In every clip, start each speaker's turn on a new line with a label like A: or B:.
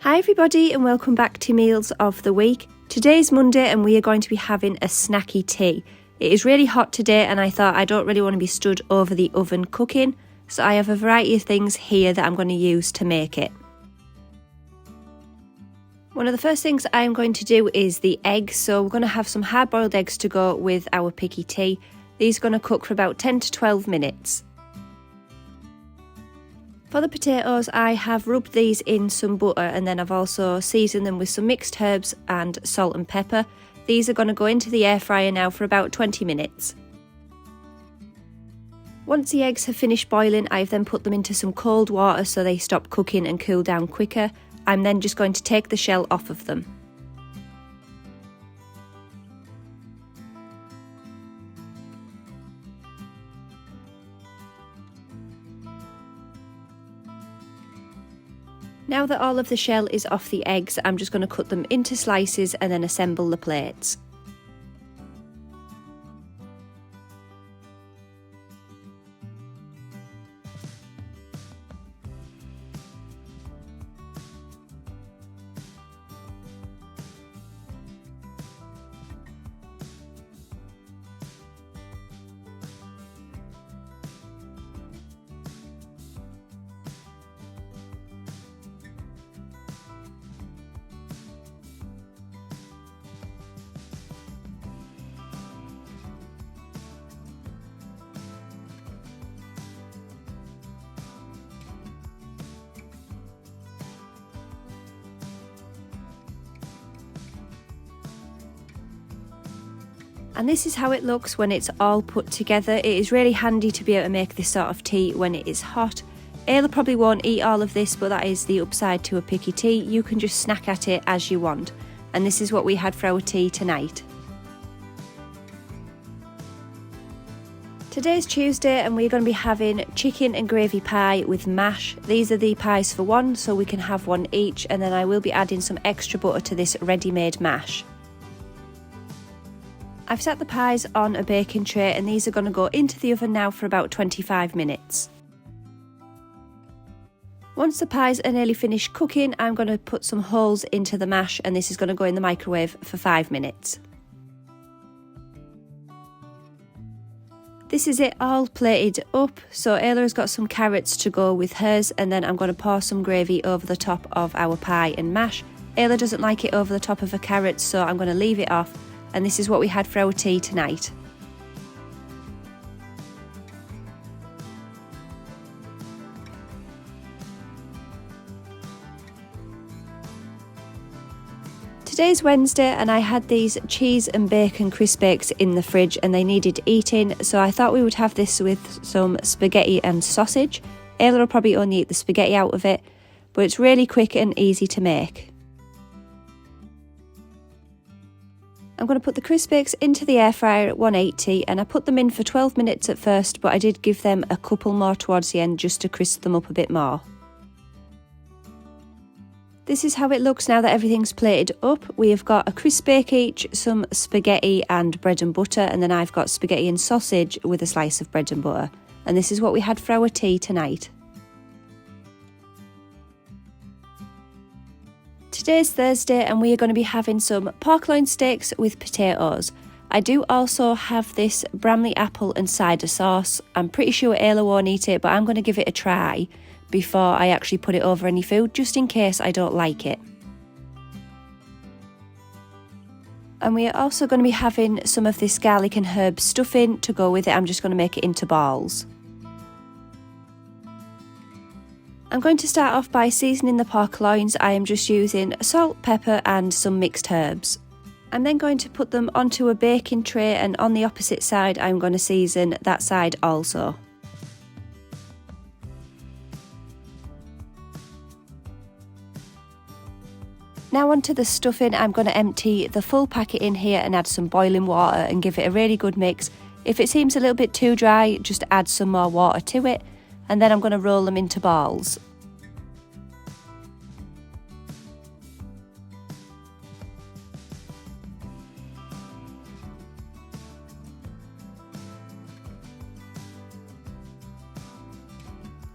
A: Hi everybody and welcome back to Meals of the Week. Today's Monday and we are going to be having a snacky tea. It is really hot today and I thought I don't really want to be stood over the oven cooking, so I have a variety of things here that I'm going to use to make it. One of the first things I'm going to do is the eggs, so we're going to have some hard-boiled eggs to go with our Piggy Tea. These are going to cook for about 10 to 12 minutes. For the potatoes, I have rubbed these in some butter and then I've also seasoned them with some mixed herbs and salt and pepper. These are going to go into the air fryer now for about 20 minutes. Once the eggs have finished boiling, I've then put them into some cold water so they stop cooking and cool down quicker. I'm then just going to take the shell off of them. Now that all of the shell is off the eggs, I'm just going to cut them into slices and then assemble the plates. And this is how it looks when it's all put together. It is really handy to be able to make this sort of tea when it is hot. Ayla probably won't eat all of this, but that is the upside to a Piggy Tea. You can just snack at it as you want. And this is what we had for our tea tonight. Today's Tuesday and we're going to be having chicken and gravy pie with mash. These are the pies for one, so we can have one each, and then I will be adding some extra butter to this ready-made mash. I've set the pies on a baking tray and these are going to go into the oven now for about 25 minutes. Once the pies are nearly finished cooking, I'm going to put some holes into the mash and this is going to go in the microwave for 5 minutes. This is it all plated up, so Ayla has got some carrots to go with hers and then I'm going to pour some gravy over the top of our pie and mash. Ayla doesn't like it over the top of her carrots, so I'm going to leave it off. And this is what we had for our tea tonight. Today's Wednesday and I had these cheese and bacon crisp bakes in the fridge and they needed eating, so I thought we would have this with some spaghetti and sausage. Ayla will probably only eat the spaghetti out of it, but it's really quick and easy to make. I'm going to put the crisp bakes into the air fryer at 180 and I put them in for 12 minutes at first, but I did give them a couple more towards the end just to crisp them up a bit more. This is how it looks now that everything's plated up. We have got a crisp bake each, some spaghetti and bread and butter, and then I've got spaghetti and sausage with a slice of bread and butter. And this is what we had for our tea tonight. Today's Thursday and we are going to be having some pork loin steaks with potatoes. I do also have this Bramley apple and cider sauce. I'm pretty sure Ayla won't eat it, but I'm going to give it a try before I actually put it over any food, just in case I don't like it. And we are also going to be having some of this garlic and herb stuffing to go with it. I'm just going to make it into balls. I'm going to start off by seasoning the pork loins. I am just using salt, pepper and some mixed herbs. I'm then going to put them onto a baking tray and on the opposite side I'm going to season that side also. Now onto the stuffing. I'm going to empty the full packet in here and add some boiling water and give it a really good mix. If it seems a little bit too dry, just add some more water to it. And then I'm going to roll them into balls.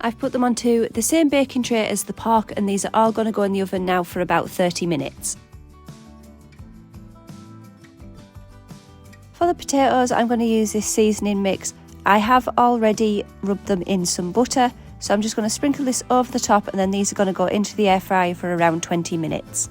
A: I've put them onto the same baking tray as the pork, and these are all going to go in the oven now for about 30 minutes. For the potatoes, I'm going to use this seasoning mix. I have already rubbed them in some butter, so I'm just going to sprinkle this over the top, and then these are going to go into the air fryer for around 20 minutes.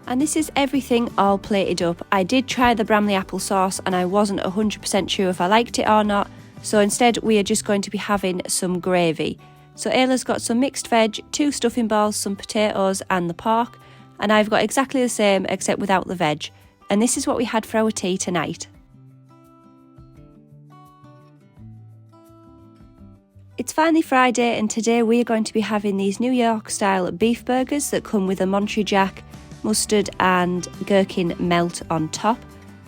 A: And this is everything all plated up. I did try the Bramley apple sauce and I wasn't 100% sure if I liked it or not, so instead we are just going to be having some gravy. So Ayla's got some mixed veg, 2 stuffing balls, some potatoes and the pork, and I've got exactly the same except without the veg. And this is what we had for our tea tonight. It's finally Friday, and today we are going to be having these New York style beef burgers that come with a Monterey Jack, mustard and gherkin melt on top.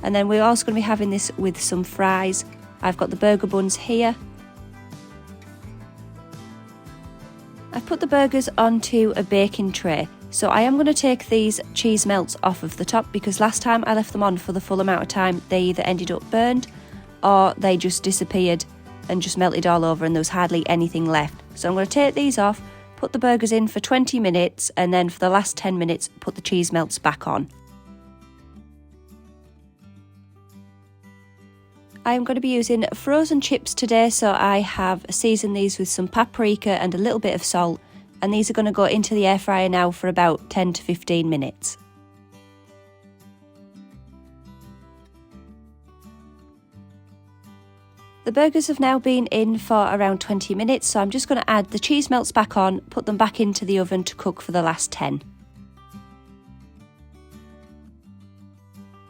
A: And then we're also going to be having this with some fries. I've got the burger buns here. I've put the burgers onto a baking tray, so I am going to take these cheese melts off of the top, because last time I left them on for the full amount of time they either ended up burned or they just disappeared and just melted all over and there was hardly anything left. So I'm going to take these off, put the burgers in for 20 minutes, and then for the last 10 minutes put the cheese melts back on. I am going to be using frozen chips today, so I have seasoned these with some paprika and a little bit of salt, and these are going to go into the air fryer now for about 10 to 15 minutes. The burgers have now been in for around 20 minutes, so I'm just going to add the cheese melts back on, put them back into the oven to cook for the last 10.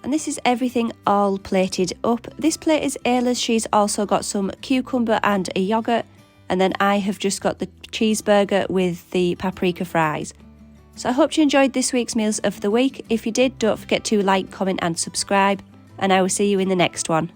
A: And this is everything all plated up. This plate is Ayla's. She's also got some cucumber and a yoghurt, and then I have just got the cheeseburger with the paprika fries. So I hope you enjoyed this week's Meals of the Week. If you did, don't forget to like, comment and subscribe, and I will see you in the next one.